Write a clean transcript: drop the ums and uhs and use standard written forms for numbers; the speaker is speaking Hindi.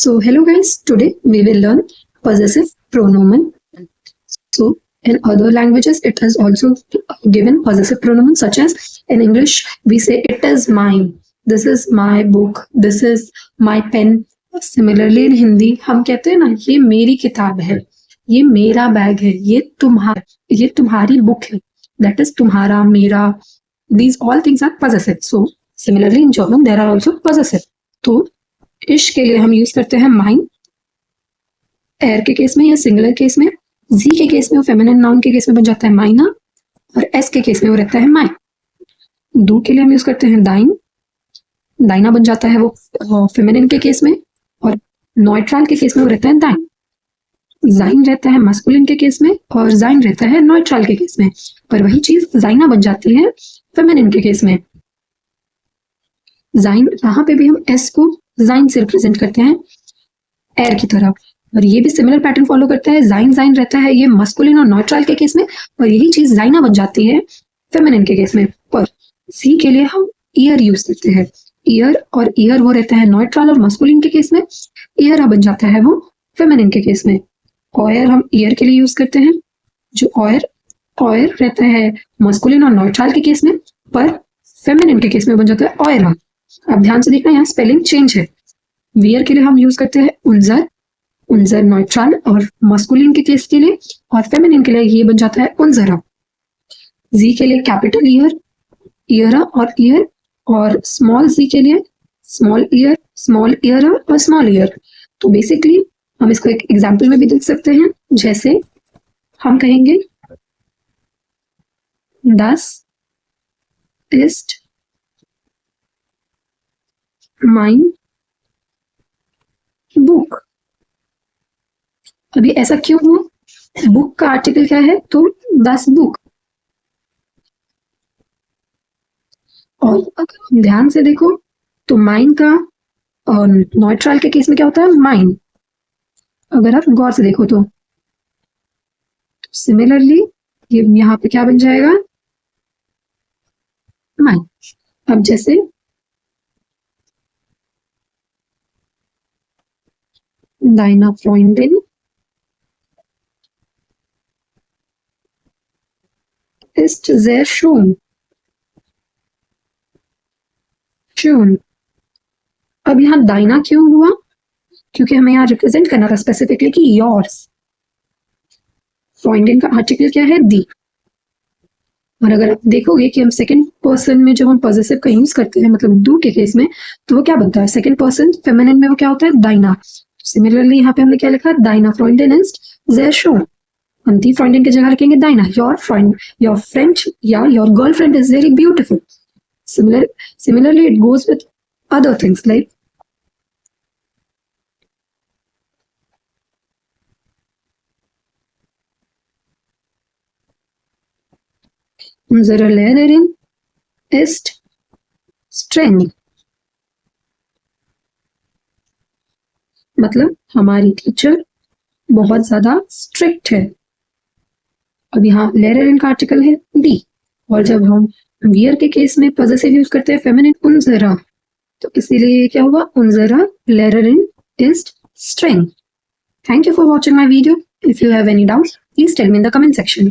So hello guys, today we will learn possessive pronoun. So in other languages it is also given possessive pronoun, such as in English we say it is mine, this is my book, this is my pen. Similarly in Hindi हम कहते हैं ना, ये मेरी किताब है, ये मेरा बैग है, ये तुम्हारी बुक है. That is तुम्हारा, मेरा. These all things are possessive. So similarly in German there are also possessive. तो इश के लिए हम यूज करते हैं माइन, एर के केस में या सिंगुलर केस में. जी के केस में वो फेमिनिन नाउन के केस में बन जाता है माइना, और एस के केस में वो रहता है माइन. दू के लिए हम यूज करते हैं दाइन, दाइना बन जाता है वो फेमिनिन के केस में, और नॉइट्रल के केस में वो रहता है दाइन. जाइन रहता है मस्कुलिन के केस में, और जाइन रहता है नॉइट्रल के केस में, पर वही चीज जाइना बन जाती है फेमिनिन के केस में. जाइन, यहाँ पे भी हम एस को जाइन से रिप्रेजेंट करते हैं एर की तरह, और ये भी सिमिलर पैटर्न फॉलो करता है. जाइन जाइन रहता है ये मस्कुलिन और नॉइट्रल के केस में, और यही चीज जाइना बन जाती है फेमिनिन के केस में. पर सी के लिए हम ईयर यूज करते हैं. ईयर, और ईयर वो रहता है नॉइट्रल और मस्कुलिन के केस में, ईयर बन जाता है वो फेमिनिन के केस में. ऑयर हम ईयर के लिए यूज करते हैं, जो ऑयर रहता है मस्कुलिन और नॉइट्रल के केस में, पर फेमिनिन के केस में बन जाता है ऑयरा. अब ध्यान से देखना, यहाँ स्पेलिंग चेंज है. वियर के लिए हम यूज करते हैं उन्जर, उन्जर नॉइट्रल और मस्कुलिन के केस के लिए, और फेमिनिन के लिए ये बन जाता है उन्जरा. जी के लिए कैपिटल ईयर, ईयरा और ईयर, और स्मॉल जी के लिए स्मॉल ईयर, स्मॉल ईयरा और स्मॉल ईयर. तो बेसिकली हम इसको एक एग्जाम्पल में भी देख सकते हैं. जैसे हम कहेंगे दस इस्ट माइन बुक. अभी ऐसा क्यों हुआ? बुक का आर्टिकल क्या है? तो दस बुक. और अगर हम ध्यान से देखो तो माइन का नॉइट्रल के केस में क्या होता है? माइन. अगर आप गौर से देखो तो सिमिलरली ये यहाँ पे क्या बन जाएगा? माइन. अब जैसे Deine Freundin ist sehr schön. Schön. अब यहाँ दाइना क्यों हुआ? क्योंकि हमें यहाँ रिप्रेजेंट करना था स्पेसिफिकली कि योर्स. फ्रॉइंडिन का आर्टिकल क्या है? दी. और अगर आप देखोगे कि हम सेकंड पर्सन में जब हम पॉजेसिव का यूज करते हैं, मतलब डू के केस में, तो वो क्या बनता है? सेकंड पर्सन फेमिनिन में वो क्या होता है? दाइना. सिमिलरली यहाँ पे हमने क्या लिखा? दाइना फ्रॉइंडिन इस्ट sehr schön. हम दी फ्रॉइंडिन की जगह लिखेंगे दाइना. योर फ्रेंड या your girlfriend is very beautiful. Similarly it goes with other things like unsere Lehrerin ist streng. मतलब हमारी टीचर बहुत ज्यादा स्ट्रिक्ट है. अब यहाँ लेरेरिन का आर्टिकल है डी, और जब हम वियर के केस में पॉजेसिव यूज करते हैं फेमिनिन उनजरा, तो इसीलिए क्या हुआ? उनजरा लेरेरिन इज स्ट्रेंग. Thank you for watching my video. If you have any doubts, please tell me in the comment section.